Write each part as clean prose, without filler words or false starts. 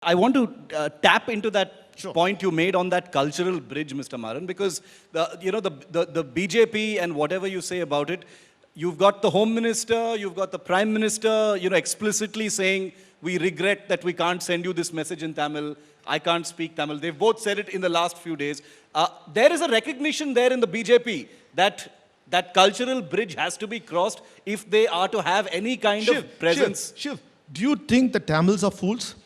I want to tap into that Sure. point you made on that cultural bridge, Mr. Maran, because the BJP and whatever you say about it, you've got the Home Minister, you've got the Prime Minister, explicitly saying, we regret that we can't send you this message in Tamil. I can't speak Tamil. They've both said it in the last few days. There is a recognition there in the BJP that cultural bridge has to be crossed if they are to have any kind of presence. Shiv, do you think the Tamils are fools?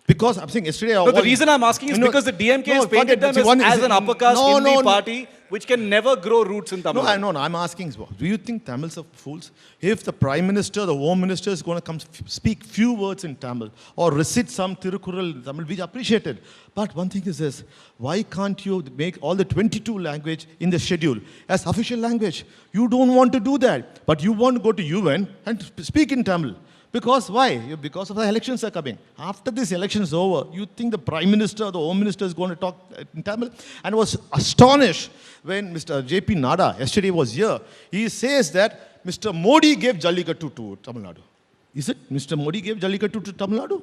Because I'm saying yesterday... No, the reason I'm asking is because the DMK has painted them as an upper caste Hindi party which can never grow roots in Tamil Nadu. No, I'm asking, do you think Tamils are fools? If the Prime Minister, the Home Minister is going to come speak few words in Tamil or recite some Tirukural in Tamil, we appreciate it. But one thing is this, why can't you make all the 22 language in the schedule as official language? You don't want to do that, but you want to go to UN and speak in Tamil. Because why? Because of the elections are coming. After this election is over, you think the Prime Minister, the Home Minister is going to talk in Tamil? And I was astonished when Mr. J.P. Nada yesterday was here. He says that Mr. Modi gave Jallikattu to Tamil Nadu. Is it Mr. Modi gave Jallikattu to Tamil Nadu?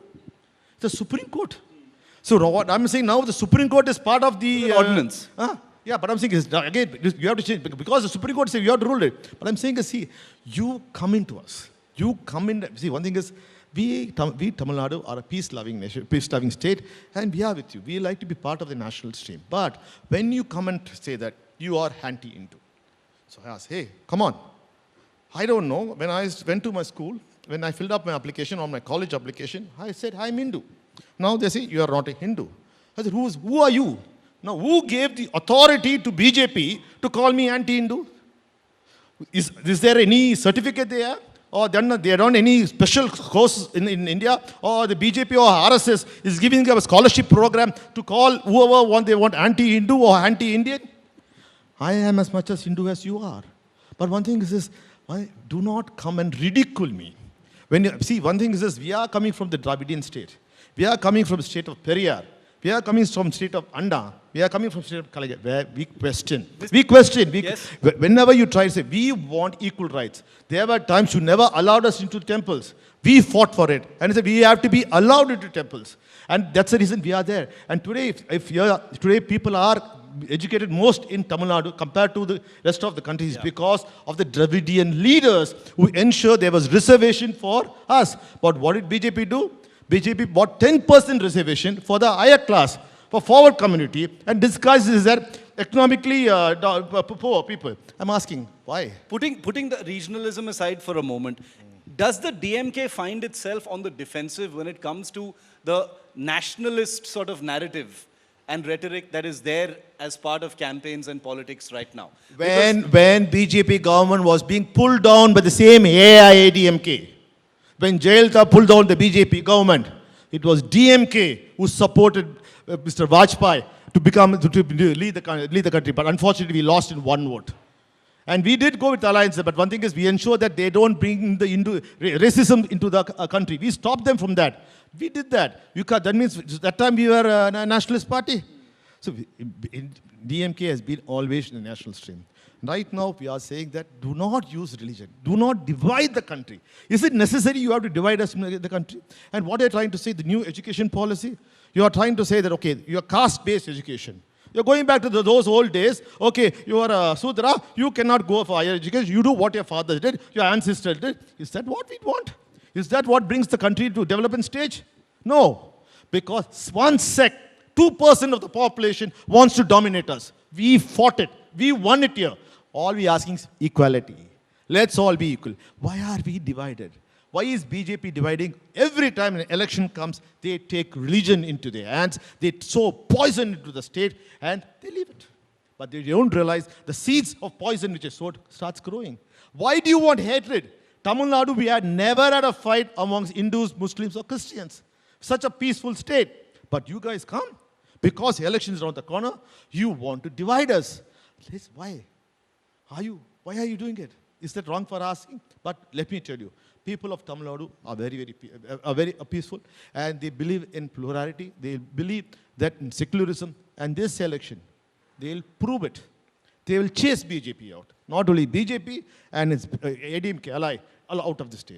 The Supreme Court. So what I'm saying now, the Supreme Court is part of the... ordinance. Yeah, but I'm saying is, again, you have to change. Because the Supreme Court says you have to rule it. But I'm saying is, see, you come into us. You come in, see, one thing is, we Tamil Nadu are a peace-loving nation, peace-loving state, and we are with you. We like to be part of the national stream. But when you come and say that you are anti-Hindu, so I asked, hey, come on. I don't know. When I went to my school, when I filled up my application or my college application, I said, I'm Hindu. Now they say, you are not a Hindu. I said, who are you? Now, who gave the authority to BJP to call me anti-Hindu? Is there any certificate there? Or they don't any special course in India, or the BJP or RSS is giving them a scholarship program to call whoever they want anti-Hindu or anti-Indian. I am as much as Hindu as you are. But one thing is this, do not come and ridicule me. See, one thing is this, we are coming from the Dravidian state. We are coming from the state of Periyar. We are coming from the state of Anda. We are coming from the state of Kalaiga, where we question. Yes. Whenever you try to say, we want equal rights. There were times you never allowed us into temples. We fought for it. And said, we have to be allowed into temples. And that's the reason we are there. And today, today people are educated most in Tamil Nadu compared to the rest of the countries because of the Dravidian leaders who ensure there was reservation for us. But what did BJP do? BJP bought 10% reservation for the higher class, for forward community, and disguises that economically poor people. I'm asking, why? Putting the regionalism aside for a moment, does the DMK find itself on the defensive when it comes to the nationalist sort of narrative and rhetoric that is there as part of campaigns and politics right now? When BJP government was being pulled down by the same AIADMK, when Jayalalitha pulled down the BJP government, it was DMK who supported Mr. Vajpayee to lead the country. But unfortunately, we lost in one vote. And we did go with alliance, but one thing is we ensure that they don't bring the racism into the country. We stopped them from that. We did that. That means that time we were a nationalist party. So DMK has been always in the national stream. Right now, we are saying that do not use religion. Do not divide the country. Is it necessary you have to divide us in the country? And what are you trying to say, the new education policy? You are trying to say that, okay, your caste-based education. You're going back to those old days. Okay, you are a Sudra, you cannot go for higher education. You do what your father did, your ancestors did. Is that what we want? Is that what brings the country to development stage? No. Because one sect, 2% of the population wants to dominate us. We fought it. We won it here. All we asking is equality. Let's all be equal. Why are we divided? Why is BJP dividing? Every time an election comes, they take religion into their hands. They sow poison into the state and they leave it. But they don't realize the seeds of poison which is sowed starts growing. Why do you want hatred? Tamil Nadu, we had never had a fight amongst Hindus, Muslims or Christians. Such a peaceful state. But you guys come. Because elections around the corner, you want to divide us. Why? Why are you doing it? Is that wrong for asking? But let me tell you, people of Tamil Nadu are very peaceful, and they believe in plurality. They believe that in secularism, and this election, they'll prove it. They will chase BJP out. Not only BJP and its ADMK ally out of the state.